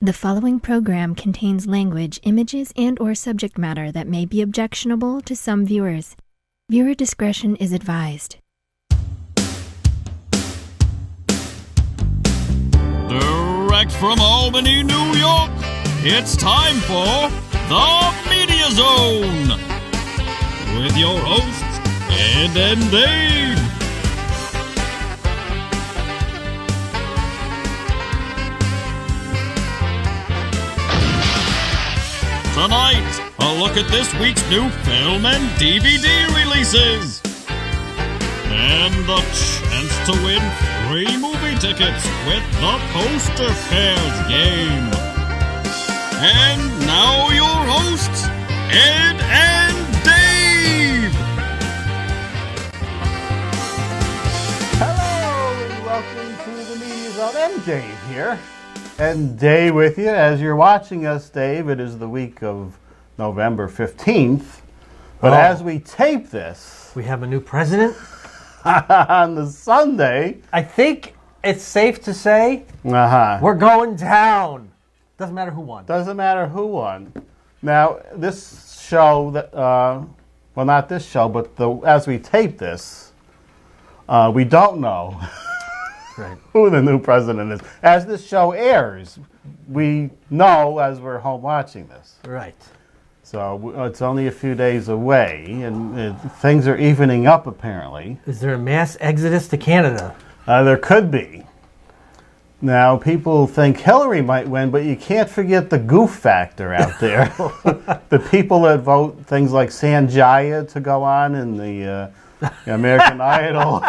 The following program contains language, images, and/or subject matter that may be objectionable to some viewers. Viewer discretion is advised. Direct from Albany, New York, it's time for The Media Zone with your hosts, Ed and Dave. Tonight, a look at this week's new film and DVD releases. And the chance to win free movie tickets with the Poster Pairs game. And now your hosts, Ed and Dave. Hello and welcome to the Media Zone. And Dave here. And Dave with you. As you're watching us, Dave, it is the week of November 15th. But as we tape this... We have a new president. on the Sunday... I think it's safe to say we're going down. Doesn't matter who won. Doesn't matter who won. Now, this show, well, not this show, but as we tape this, we don't know... Right. who the new president is. As this show airs, we know as we're home watching this. Right. So it's only a few days away, and things are evening up, apparently. Is there a mass exodus to Canada? There could be. Now, people think Hillary might win, but you can't forget the goof factor out there. The people that vote things like Sanjaya to go on in the American Idol.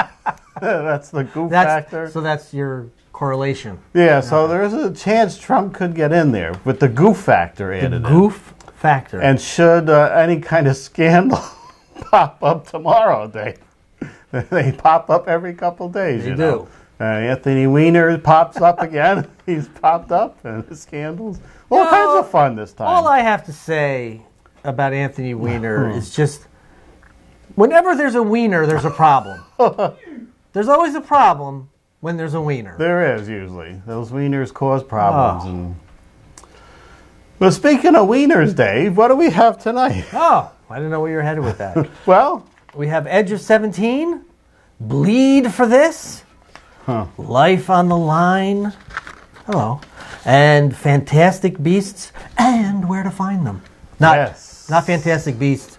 That's the goof factor. So that's your correlation. Yeah, so there is a chance Trump could get in there with the goof factor added in. The goof factor. And should any kind of scandal pop up tomorrow, Dave? They pop up every couple days, They you do. know. Anthony Weiner pops up again. He's popped up, and the scandals. All kinds of fun this time. All I have to say about Anthony Weiner is just, whenever there's a wiener, there's a problem. There's always a problem when there's a wiener. There is, usually. Those wieners cause problems. And... Well, speaking of wieners, Dave, what do we have tonight? Oh, I didn't know where you were headed with that. Well... We have Edge of 17, Bleed for This, Life on the Line, hello, and Fantastic Beasts, and Where to Find Them. Not Fantastic Beasts,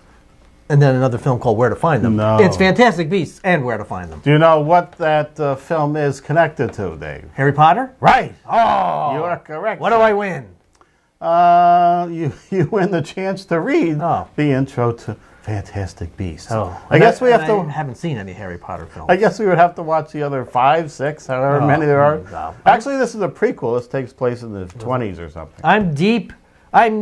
and then another film called Where to Find Them. No. It's Fantastic Beasts and Where to Find Them. Do you know what that film is connected to, Dave? Harry Potter? Right. Oh! You are correct. What do I win? You win the chance to read the intro to Fantastic Beasts. Oh, I guess we have to. I haven't seen any Harry Potter films. I guess we would have to watch the other 5, 6, however many there are. No. Actually, this is a prequel. This takes place in the 20s or something. I'm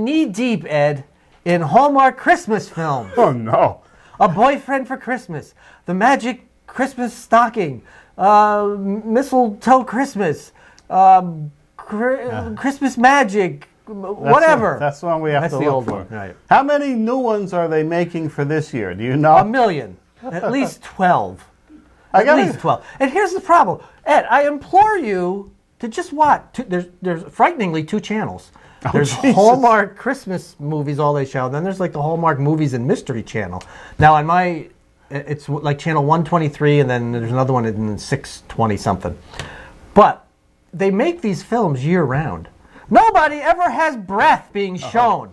knee deep, Ed, in Hallmark Christmas films. Oh no! A Boyfriend for Christmas, The Magic Christmas Stocking, Mistletoe Christmas, Christmas Magic, whatever. That's the one we have to the look old for. one, right. How many new ones are they making for this year? Do you know? 1 million. At least 12. At least 12. And here's the problem. Ed, I implore you to just watch. There's frighteningly 2 channels. There's Hallmark Christmas Movies, all they show. Then there's like the Hallmark Movies and Mystery channel. Now on my, it's like channel 123, and then there's another one in 620 something. But they make these films year round. Nobody ever has breath being shown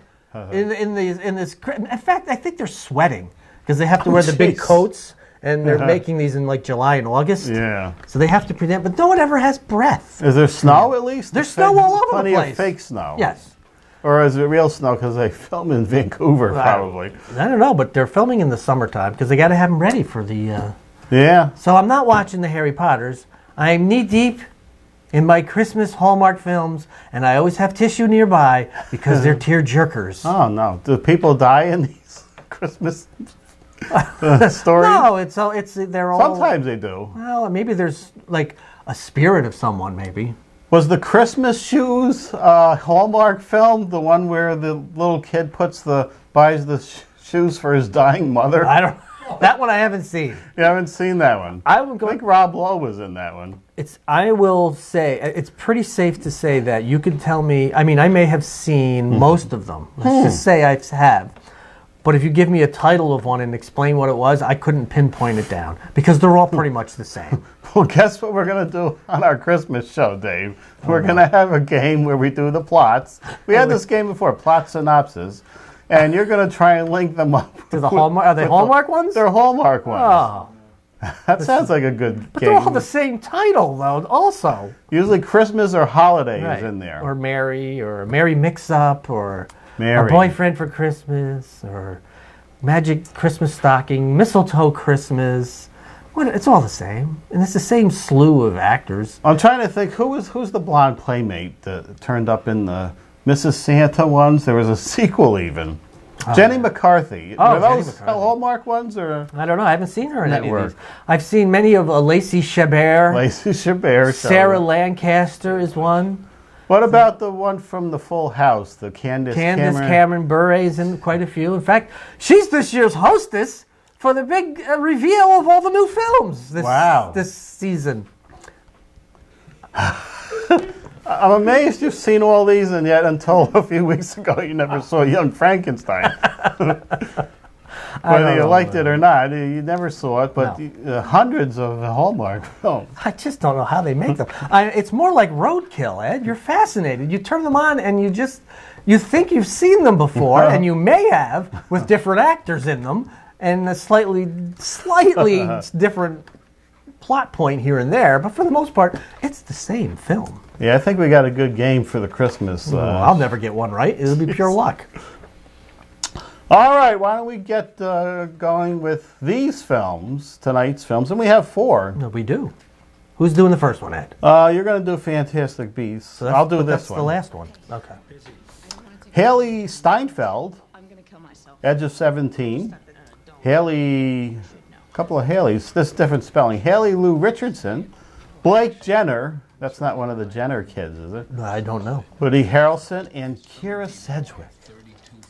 in this. In fact, I think they're sweating because they have to wear the big coats, and they're making these in like July and August. Yeah. So they have to present, but no one ever has breath. Is there snow at least? There's snow all over the Plenty place. of fake snow. Yes. Or is it real snow because they film in Vancouver, probably? I don't know, but they're filming in the summertime because they got to have them ready for the... Yeah. So I'm not watching the Harry Potters. I'm knee-deep in my Christmas Hallmark films, and I always have tissue nearby because they're tear-jerkers. Oh, no. Do people die in these Christmas stories? No, they're all... Sometimes they do. Well, maybe there's like a spirit of someone, maybe. Was the Christmas Shoes Hallmark film the one where the little kid buys the shoes for his dying mother? I don't... That one I haven't seen. You haven't seen that one? I think Rob Lowe was in that one. I will say, it's pretty safe to say that you could tell me, I mean, I may have seen most of them. Let's just say I have. But if you give me a title of one and explain what it was, I couldn't pinpoint it down because they're all pretty much the same. Well, guess what we're going to do on our Christmas show, Dave? We're going to have a game where we do the plots. We had this game before, plot synopsis, and you're going to try and link them up. To the Hallmark? Are they Hallmark ones? They're Hallmark ones. Oh. That sounds like a good game. But they're all the same title, though, also. Usually Christmas or holiday is in there. Or Merry Mix-Up, or Mary. A Boyfriend for Christmas, or Magic Christmas Stocking, Mistletoe Christmas. It's all the same. And it's the same slew of actors. I'm trying to think, who's the blonde playmate that turned up in the Mrs. Santa ones? There was a sequel even. Jenny McCarthy. Oh, Are those Jenny McCarthy. Hallmark ones? Or? I don't know. I haven't seen her in any of these. I've seen many of Lacey Chabert. Lacey Chabert. Sarah Lancaster is one. What about the one from the Full House, the Candace Cameron Bure is in quite a few. In fact, she's this year's hostess for the big reveal of all the new films this season. I'm amazed you've seen all these, and yet until a few weeks ago you never saw Young Frankenstein. Whether you liked it or not, you never saw it, but hundreds of Hallmark films. I just don't know how they make them. It's more like roadkill, Ed. You're fascinated. You turn them on and you think you've seen them before, and you may have, with different actors in them, and a slightly different plot point here and there, but for the most part, it's the same film. Yeah, I think we got a good game for the Christmas. I'll never get one right. It'll be pure luck. All right, why don't we get going with these films, tonight's films, and we have 4. No, we do. Who's doing the first one, Ed? You're going to do Fantastic Beasts. So I'll do this one. That's the last one. Okay. Haley Steinfeld, Edge of 17. Haley, a couple of Haleys, this different spelling. Haley Lou Richardson, Blake Jenner, that's not one of the Jenner kids, is it? I don't know. Woody Harrelson and Kira Sedgwick.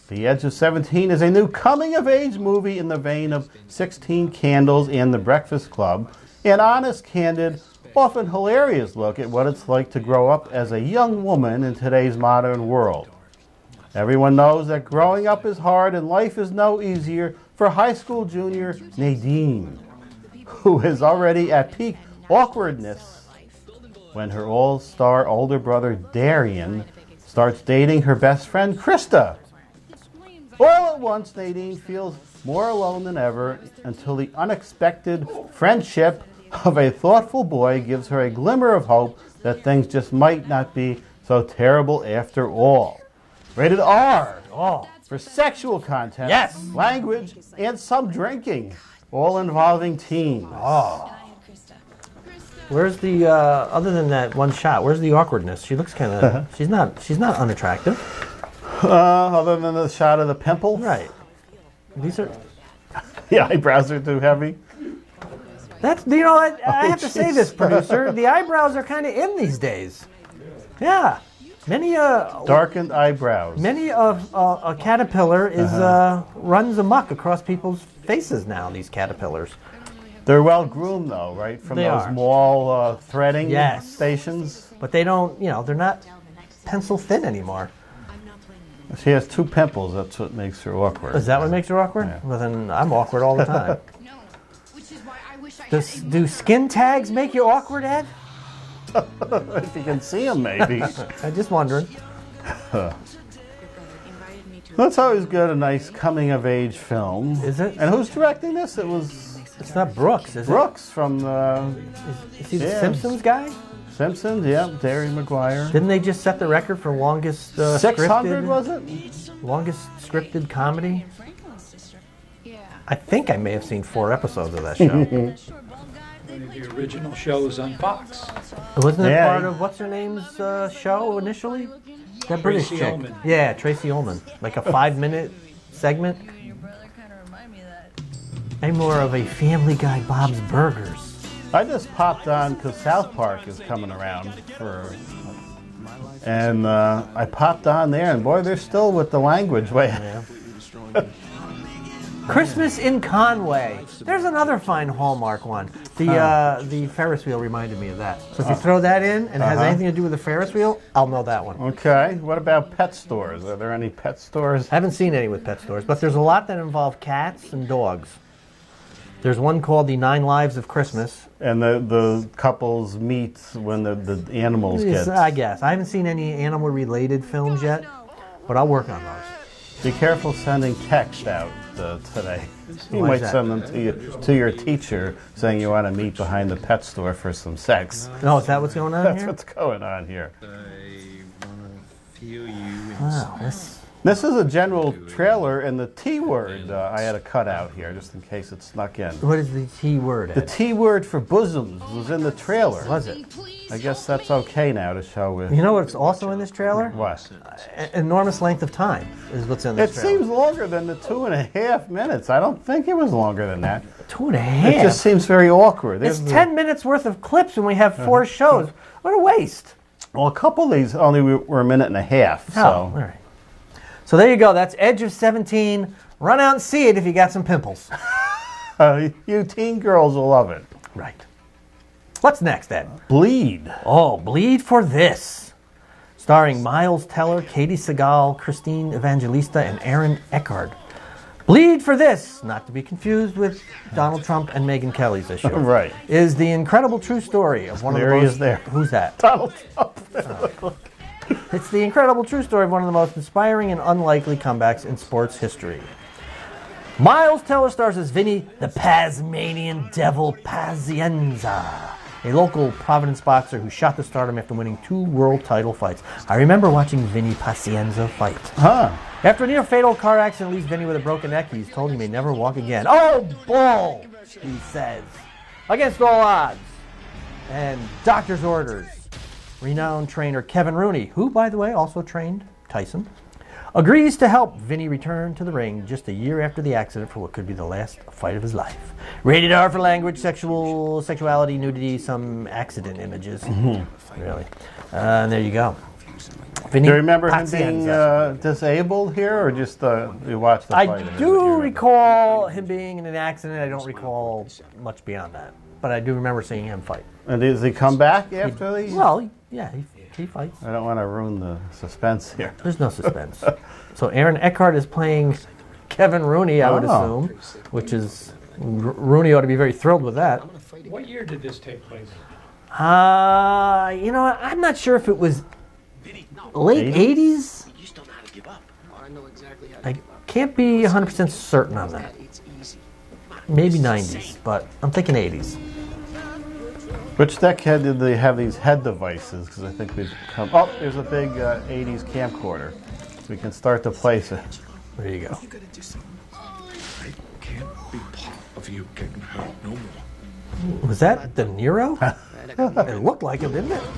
The Edge of 17 is a new coming-of-age movie in the vein of 16 Candles and The Breakfast Club, an honest, candid, often hilarious look at what it's like to grow up as a young woman in today's modern world. Everyone knows that growing up is hard and life is no easier for high school junior Nadine, who is already at peak awkwardness when her all-star older brother Darian starts dating her best friend Krista. All at once, Nadine feels more alone than ever until the unexpected friendship of a thoughtful boy gives her a glimmer of hope that things just might not be so terrible after all. Rated R. For sexual content, yes, language, and some drinking, all involving teens. Where's the other than that one shot? Where's the awkwardness? She looks kind of. She's not unattractive. Other than the shot of the pimple, right? These are. The eyebrows are too heavy. That's I have to say this, producer. The eyebrows are kind of in these days. Yeah. Many darkened eyebrows. Many of a caterpillar is runs amok across people's faces now. These caterpillars. They're well groomed though, right? From those mall threading stations. But they don't. They're not pencil thin anymore. She has 2 pimples. That's what makes her awkward. Is that what makes her awkward? Yeah. Well, then I'm awkward all the time. Do skin tags make you awkward, Ed? If you can see them, maybe. I'm just wondering. That's always good, a nice coming-of-age film. Is it? And who's directing this? It's not Brooks, is it? Brooks from... Is he the Simpsons guy? Simpsons, yeah. Derry Maguire. Didn't they just set the record for longest 600, was it? Longest scripted comedy? I think I may have seen 4 episodes of that show. One of the original shows on Fox. Wasn't it part of what's-her-name's show initially? That British Tracy chick. Ullman. Yeah, Tracy Ullman. Like a 5-minute segment. I'm more of a Family Guy Bob's Burgers. I just popped on because South Park is coming around and I popped on there, and boy, they're still with the language way. Yeah. Christmas in Conway. There's another fine Hallmark one. The Ferris wheel reminded me of that. So if you throw that in and it has anything to do with the Ferris wheel, I'll know that one. Okay. What about pet stores? Are there any pet stores? I haven't seen any with pet stores, but there's a lot that involve cats and dogs. There's one called The 9 Lives of Christmas. And the couples meet when the animals get... I guess. I haven't seen any animal-related films yet, but I'll work on those. Be careful sending text out today. You might send them to your teacher saying you want to meet behind the pet store for some sex. No, is that what's going on That's here? what's going on here. Wow, This is a general trailer, and the T word I had to cut out here just in case it snuck in. What is the T word? The T word for bosoms was in the trailer. Was it? I guess that's okay now to show with. You know what's also in this trailer? What? Enormous length of time is what's in this It trailer. seems longer than the 2.5 minutes. I don't think it was longer than that. 2.5? It just seems very awkward. It's 10 minutes worth of clips and we have 4 shows. What a waste. Well, a couple of these only were a minute and a half. So. Oh, all right. So there you go. That's Edge of 17. Run out and see it if you got some pimples. You teen girls will love it. Right. What's next, Ed? Bleed. Oh, Bleed for This. Starring Miles Teller, Katie Seagal, Christine Evangelista, and Aaron Eckhart. Bleed for This, not to be confused with Donald Trump and Megyn Kelly's issue. Right. Is the incredible true story of one of the most... There he is there. Who's that? Donald Trump. It's the incredible true story of one of the most inspiring and unlikely comebacks in sports history. Miles Teller stars as Vinny the Tasmanian Devil Pazienza, a local Providence boxer who shot to stardom after winning 2 world title fights. I remember watching Vinny Pazienza fight. Huh. After a near-fatal car accident leaves Vinny with a broken neck, he's told he may never walk again. Oh, bull, he says. Against all odds and doctor's orders, renowned trainer Kevin Rooney, who, by the way, also trained Tyson, agrees to help Vinny return to the ring just a year after the accident for what could be the last fight of his life. Rated R for language, sexuality, nudity, some accident images. Really. And there you go. Vinny Do you remember him Pazienza. being disabled here, or just you watched the fight? I do recall him being in an accident. I don't recall much beyond that. But I do remember seeing him fight. And does he come back after the... Well, yeah, he fights. I don't want to ruin the suspense here. There's no suspense. So Aaron Eckhart is playing Kevin Rooney, I would assume, which is... Rooney ought to be very thrilled with that. What year did this take place? You know, I'm not sure if it was late 80s. I can't be 100% certain on that. Maybe 90s, but I'm thinking 80s. Which decade did they have these head devices? Because I think we've come... Oh, there's a big 80s camcorder. We can start to place it. There you go. You gotta do something. I can't be part of you getting hurt no more. Was that De Niro? It looked like him, didn't it? Go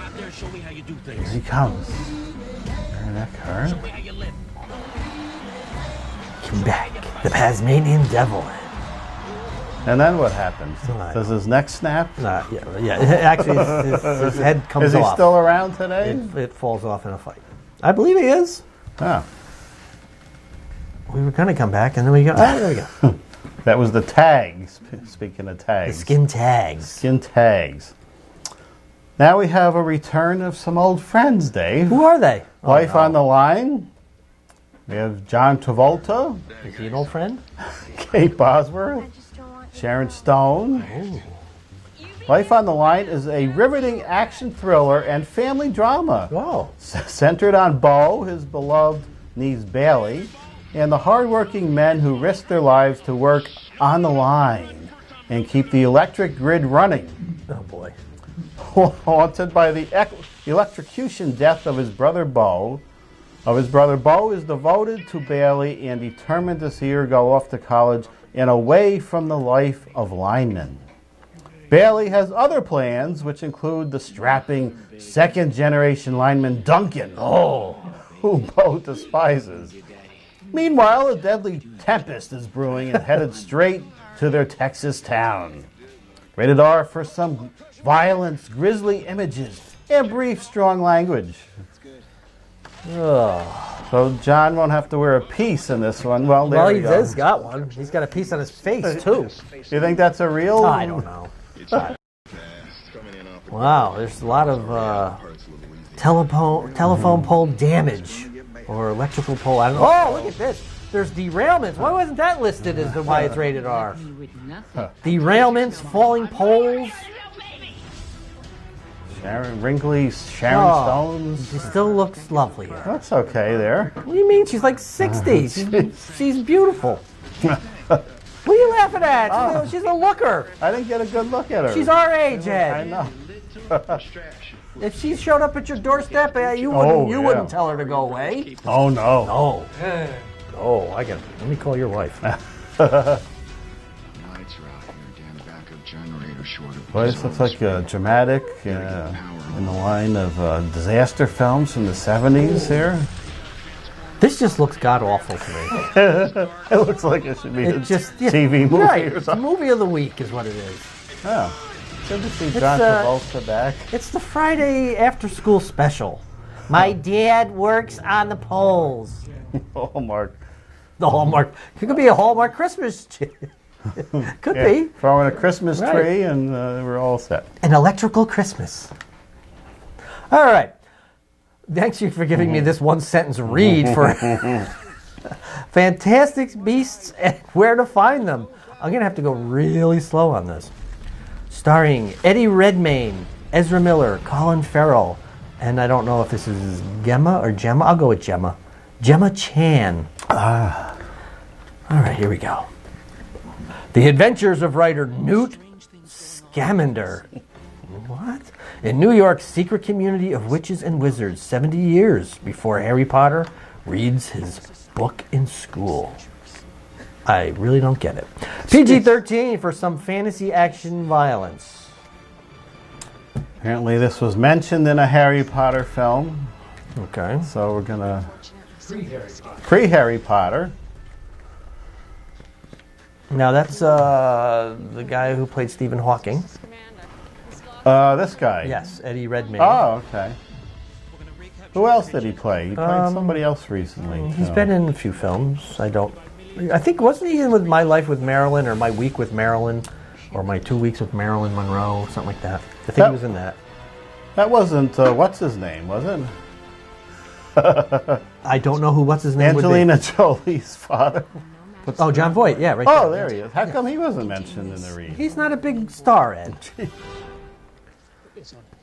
out there and show me how you do things. Here he comes. Aaron Eckhart. Show me how you live. Come back. The Tasmanian Devil. And then what happens? Right. Does his neck snap? Yeah. Actually, his head comes Is off. he still around today? It falls off in a fight. I believe he is. Oh. We were going to come back, and then we go. Oh, there we go. That was the tags. Speaking of The tags. skin tags. Skin tags. Now we have a return of some old friends, Dave. Who are they? Life on the Line. We have John Travolta, Is he an old friend? Kate Bosworth, Sharon Stone. Ooh. Life on the Line is a riveting action thriller and family drama Oh. centered on Bo, his beloved niece Bailey, and the hardworking men who risk their lives to work on the line and keep the electric grid running. Oh, boy. Haunted by the electrocution death of his brother Bo. Bo is devoted to Bailey and determined to see her go off to college and away from the life of lineman. Bailey has other plans, which include the strapping second-generation lineman Duncan, who Bo despises. Meanwhile, a deadly tempest is brewing and headed straight to their Texas town. Rated R for some violence, grisly images, and brief, strong language. Oh. So John won't have to wear a piece in this one. Well, there He has got one. He's got a piece on his face, too. You think that's a real? I don't know. Wow, there's a lot of telephone pole damage or electrical pole. I don't know. Oh, look at this. There's derailments. Why wasn't that listed as to why it's rated R? Derailments, falling poles. Sharon Stones. She still looks lovely here. That's okay there. What do you mean? She's like 60. She's beautiful. What are you laughing at? She's a looker. I didn't get a good look at her. She's our age, Ed. I know. If she showed up at your doorstep, you wouldn't tell her to go away. Oh, no. No. Oh, let me call your wife. Well, this looks like a dramatic in the line of disaster films from the 70s here. This just looks god-awful to me. It looks like it should be a TV movie or something. Movie of the week is what it is. Oh, good to see John Travolta back. It's the Friday after-school special. My dad works on the poles. Hallmark. The Hallmark. It could be a Hallmark Christmas. Could be. Throwing a Christmas tree and we're all set. An electrical Christmas. All right. Thanks you for giving me this one sentence read for Fantastic Beasts and Where to Find Them. I'm going to have to go really slow on this. Starring Eddie Redmayne, Ezra Miller, Colin Farrell, and I don't know if this is Gemma or Gemma. I'll go with Gemma. Gemma Chan. All right, here we go. The Adventures of writer Newt Scamander. What? In New York's secret community of witches and wizards, 70 years before Harry Potter reads his book in school. I really don't get it. PG-13 for some fantasy action violence. Apparently this was mentioned in a Harry Potter film. Okay. So we're going to... Pre-Harry Potter. Now that's the guy who played Stephen Hawking. This guy? Yes, Eddie Redmayne. Oh, okay. Who else did he play? He played somebody else recently. He's been in a few films. I think, wasn't he in with My Life with Marilyn or My Week with Marilyn or My 2 Weeks with Marilyn Monroe, something like that. I think he was in that. That wasn't, what's his name, was it? I don't know who what's his name Angelina would be. Jolie's father. Oh, John Voight, yeah, right there. Oh, there he is. How come he wasn't mentioned in the read? He's not a big star, Ed.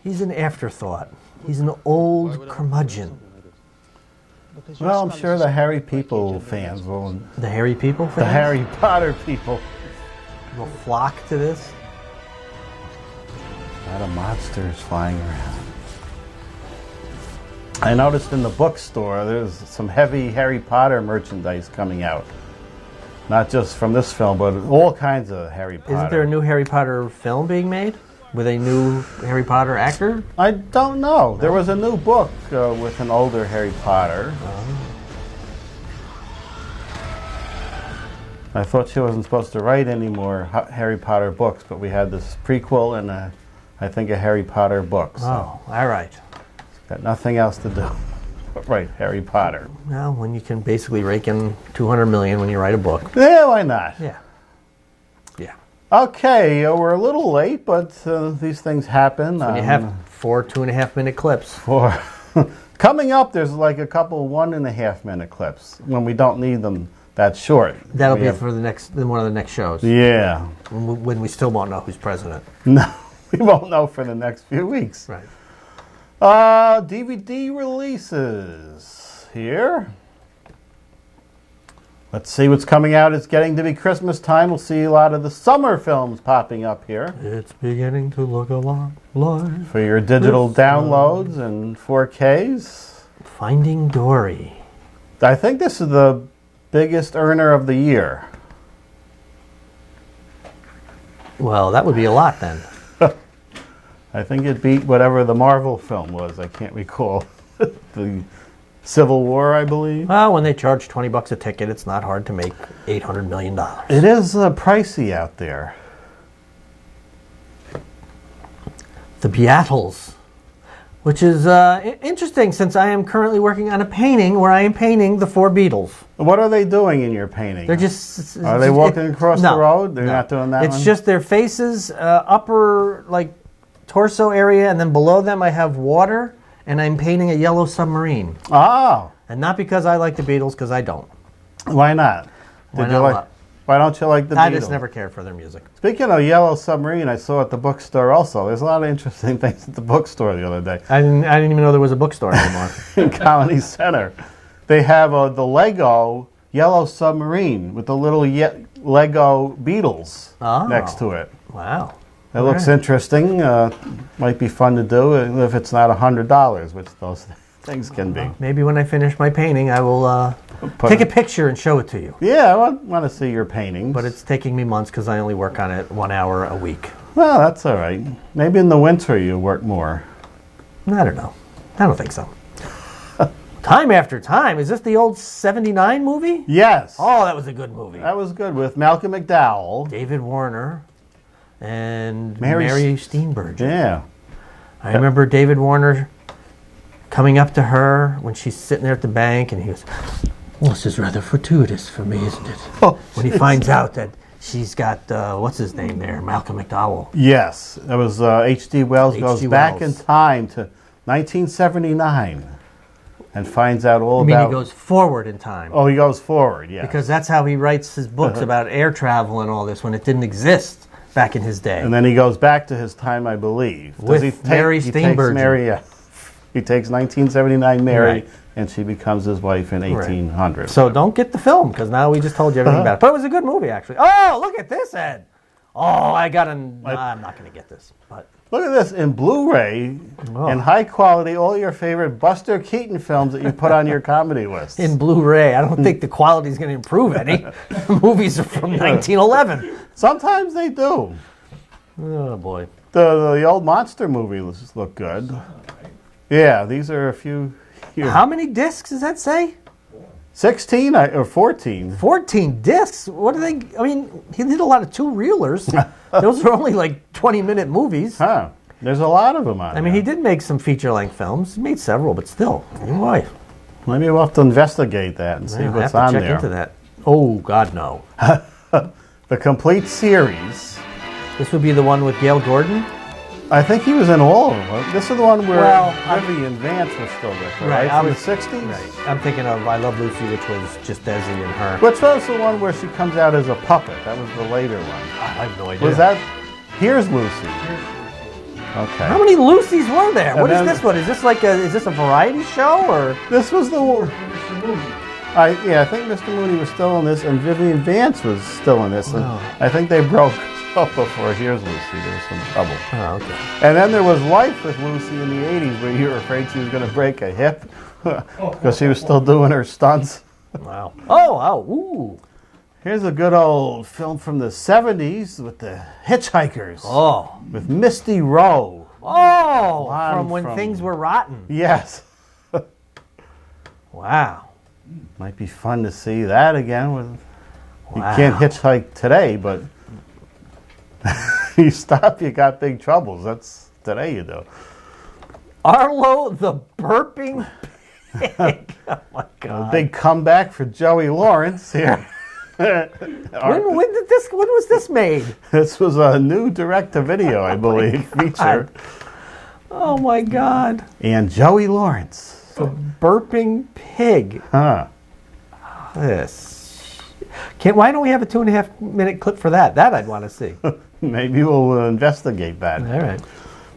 He's an afterthought. He's an old curmudgeon. Well, I'm sure the Harry people fans will... The Harry people fans? The Harry Potter people. Will flock to this? A lot of monsters flying around. I noticed in the bookstore there's some heavy Harry Potter merchandise coming out. Not just from this film, but all kinds of Harry Potter. Isn't there a new Harry Potter film being made? With a new Harry Potter actor? I don't know. No. There was a new book with an older Harry Potter. Oh. I thought she wasn't supposed to write any more Harry Potter books, but we had this prequel and I think a Harry Potter book. So all right. Got nothing else to do. Right, Harry Potter. Well, when you can basically rake in $200 million when you write a book. Yeah, why not? Yeah. Okay, we're a little late, but these things happen. So you have 4 2.5-minute clips. Coming up, there's like a couple 1.5-minute clips when we don't need them that short. That'll be for one of the next shows. Yeah. When we still won't know who's president. No, we won't know for the next few weeks. Right. DVD releases here. Let's see what's coming out. It's getting to be Christmas time. We'll see a lot of the summer films popping up here. It's beginning to look a lot like... For your digital downloads and 4Ks. Finding Dory. I think this is the biggest earner of the year. Well, that would be a lot then. I think it beat whatever the Marvel film was. I can't recall. The Civil War, I believe. Well, when they charge $20 a ticket, it's not hard to make $800 million. It is pricey out there. The Beatles. Which is interesting since I am currently working on a painting where I am painting the 4 Beatles. What are they doing in your painting? They're just... Are they walking across the road? They're not doing that It's just their faces, upper like torso area, and then below them I have water, and I'm painting a yellow submarine. Oh. And not because I like the Beatles, because I don't. Why not? Why don't you like the Beatles? I just never cared for their music. Speaking of Yellow Submarine, I saw at the bookstore also. There's a lot of interesting things at the bookstore the other day. I didn't even know there was a bookstore anymore. In Colony Center. They have the Lego Yellow Submarine with the little Lego Beatles next to it. Wow. It looks interesting. Might be fun to do if it's not $100, which those things can be. Maybe when I finish my painting, I will take a picture and show it to you. Yeah, I want to see your paintings. But it's taking me months because I only work on it 1 hour a week. Well, that's all right. Maybe in the winter you work more. I don't know. I don't think so. Time After Time. Is this the old 79 movie? Yes. Oh, that was a good movie. That was good with Malcolm McDowell. David Warner and Mary Steenburgen. Yeah. I remember David Warner coming up to her when she's sitting there at the bank, and he goes, "Well, this is rather fortuitous for me, isn't it?" Oh, when he finds out that she's got, what's his name there, Malcolm McDowell. Yes, it was H.G. Wells goes back in time to 1979 and finds out all about... I mean, he goes forward in time. Oh, he goes forward, yeah. Because that's how he writes his books about air travel and all this when it didn't exist back in his day. And then he goes back to his time, I believe. With Mary Steenburgen. He takes 1979 Mary, and she becomes his wife in 1800. Right. So don't get the film, because now we just told you everything about it. But it was a good movie, actually. Oh, look at this, Ed. Oh, I'm not going to get this. But look at this, in Blu-ray, in high quality, all your favorite Buster Keaton films that you put on your comedy list. In Blu-ray. I don't think the quality is going to improve any. The movies are from 1911. Sometimes they do. Oh, boy. The old monster movies look good. Yeah, these are a few here. How many discs does that say? 16 or 14. 14 discs? What are they? I mean, he did a lot of 2-reelers. Those are only like 20-minute movies. Huh. There's a lot of them on I mean, he did make some feeture-length films. He made several, but still. Boy. Maybe we'll have to investigate that and see what's on there. Check into that. Oh, God, no. The complete series. This would be the one with Gail Gordon? I think he was in all of them. This is the one where Vivian Vance was still with her, right? From the 60s? Right. I'm thinking of I Love Lucy, which was just Desi and her. Which was the one where she comes out as a puppet? That was the later one. I have no idea. Was that... Here's Lucy. Okay. How many Lucys were there? What is this one? Is this like is this a variety show or? This was the one. I think Mr. Mooney was still in this, and Vivian Vance was still in this. And I think they broke up before Here's Lucy. There was some trouble. Oh, okay. And then there was Life with Lucy in the 80s, where you were afraid she was going to break a hip because she was still doing her stunts. Wow. Oh, wow. Ooh. Here's a good old film from the 70s with the Hitchhikers. Oh. With Misty Rowe. Oh, from when things were rotten. Yes. Wow. Might be fun to see that again. You can't hitchhike today, but you stop, you got big troubles. That's today you do. Arlo the burping pig. Oh my God. A big comeback for Joey Lawrence here. When was this made? This was a new direct-to-video, I believe, feature. Oh my God. And Joey Lawrence. The burping pig. Huh. This. Why don't we have a 2.5-minute clip for that? That I'd want to see. Maybe we'll investigate that. All right.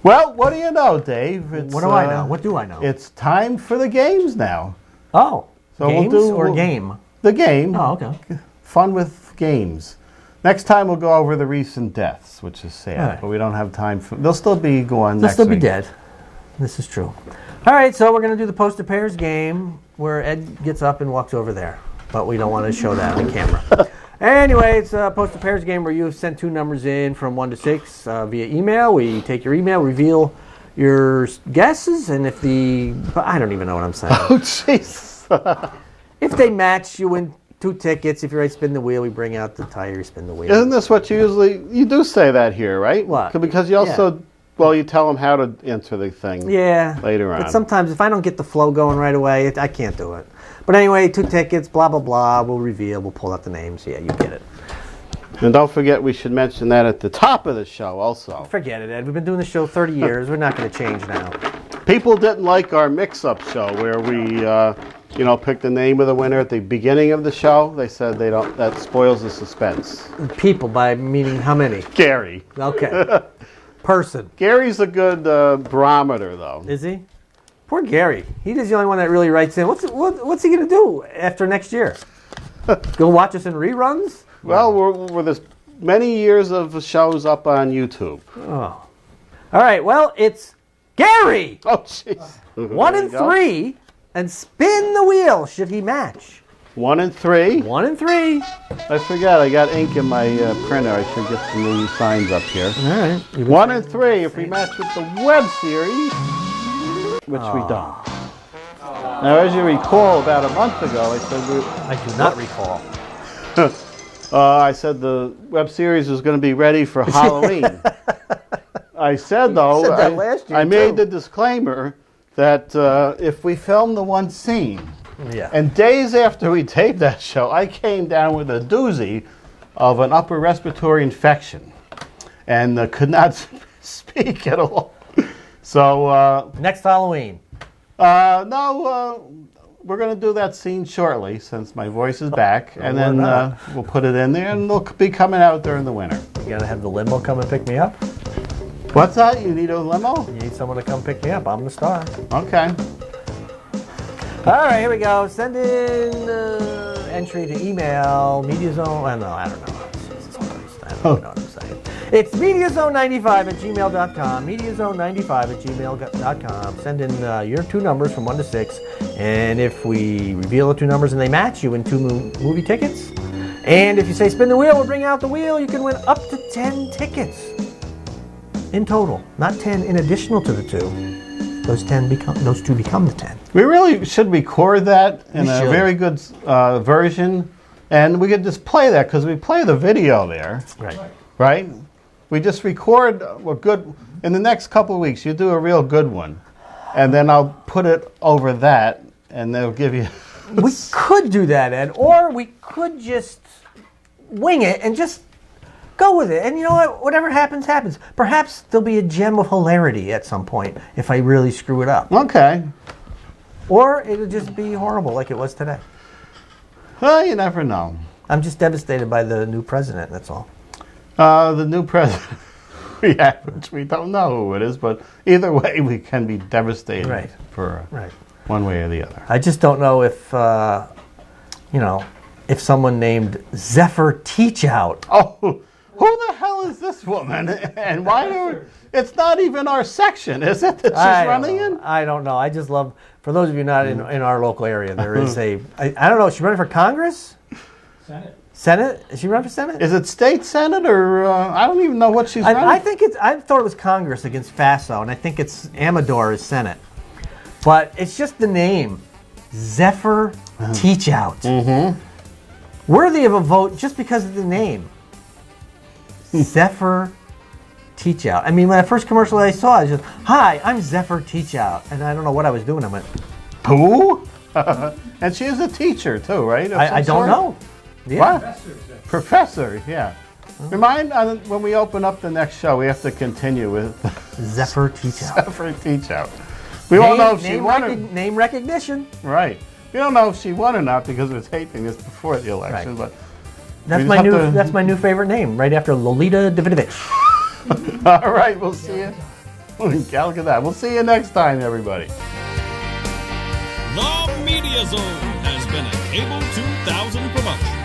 Well, what do you know, Dave? What do I know? What do I know? It's time for the games now. Oh. So games or game? The game. Oh, okay. Fun with games. Next time we'll go over the recent deaths, which is sad, right. but we don't have time for... They'll still be going They'll next still be week. dead. This is true. All right, so we're going to do the poster pairs game where Ed gets up and walks over there, but we don't want to show that on camera. Anyway, it's a poster pairs game where you send 2 numbers in from 1 to 6 via email. We take your email, reveal your guesses, and if I don't even know what I'm saying. Oh, jeez. If they match, you win 2 tickets. If you write spin the wheel, we bring out the tire, you spin the wheel. Isn't this what you do say that here, right? What? Because you also Well, you tell them how to enter the thing later on. But sometimes if I don't get the flow going right away, I can't do it. But anyway, 2 tickets, blah, blah, blah. We'll reveal. We'll pull out the names. Yeah, you get it. And don't forget, we should mention that at the top of the show also. Forget it, Ed. We've been doing the show 30 years. We're not going to change now. People didn't like our mix-up show where we, picked the name of the winner at the beginning of the show. They said that spoils the suspense. People, by meaning how many? Gary. Okay. Person. Gary's a good barometer, though. Is he? Poor Gary. He's the only one that really writes in. What's he going to do after next year? Go watch us in reruns? Well, we're this many years of shows up on YouTube. Oh. All right, well, it's Gary! Oh, jeez. 1 and 3, and spin the wheel should he match. 1 and 3. 1 and 3. I forgot, I got ink in my printer. I should get some new signs up here. All right. 1 and 3 if we match with the web series, which we don't. Now, as you recall, about a month ago, I said I do not recall. I said the web series was going to be ready for Halloween. I said, though, said that last year, I made the disclaimer that if we filmed the one scene, and days after we taped that show, I came down with a doozy of an upper respiratory infection and could not speak at all. So next Halloween. No, we're going to do that scene shortly since my voice is back, and then we'll put it in there, and they'll be coming out during the winter. You gotta have the limo come and pick me up. What's that? You need a limo? You need someone to come pick me up. I'm the star. Okay. All right, here we go. Send in entry to email MediaZone. No, I don't know. Jesus Christ, I don't even know what I'm saying. It's MediaZone95@gmail.com. MediaZone95@gmail.com. Send in your 2 numbers from 1 to 6, and if we reveal the 2 numbers and they match, you win 2 movie tickets. And if you say spin the wheel, we'll bring out the wheel. You can win up to 10 tickets in total, not 10 in additional to the 2. Those 2 become the 10. We really should record that in a very good version, and we could just play that because we play the video there. Right? We just record a good. In the next couple of weeks, you do a real good one, and then I'll put it over that, and they'll give you. We could do that, Ed, or we could just wing it and just go with it. And you know what? Whatever happens, happens. Perhaps there'll be a gem of hilarity at some point if I really screw it up. Okay. Or it'll just be horrible like it was today. Well, you never know. I'm just devastated by the new president, that's all. The new president we have, which we don't know who it is, but either way, we can be devastated for one way or the other. I just don't know if, if someone named Zephyr Teachout. Oh, who the hell is this woman? And why do it's not even our section, is it, that she's running in? I don't know. I just love, for those of you not in our local area, there is I don't know, is she running for Congress? Senate? Is she running for Senate? Is it state Senate or I don't even know what she's running. I thought it was Congress against Faso, and I think it's Amador is Senate. But it's just the name, Zephyr Teachout. Worthy of a vote just because of the name. Zephyr Teachout. I mean, when the first commercial I saw, I was just, "Hi, I'm Zephyr Teachout," and I don't know what I was doing. I went, "Who?" And she is a teacher too, right? I don't know. Yeah. What? Professor, yeah. Remind when we open up the next show, we have to continue with Zephyr Teachout. Zephyr Teachout. We won't know if she won. Name recognition. Right. We don't know if she won or not because we're taping this before the election, but that's my new favorite name, right after Lolita Davidovich. All right, we'll see you. Look at that. We'll see you next time, everybody. The Media Zone has been a Cable 2000 production.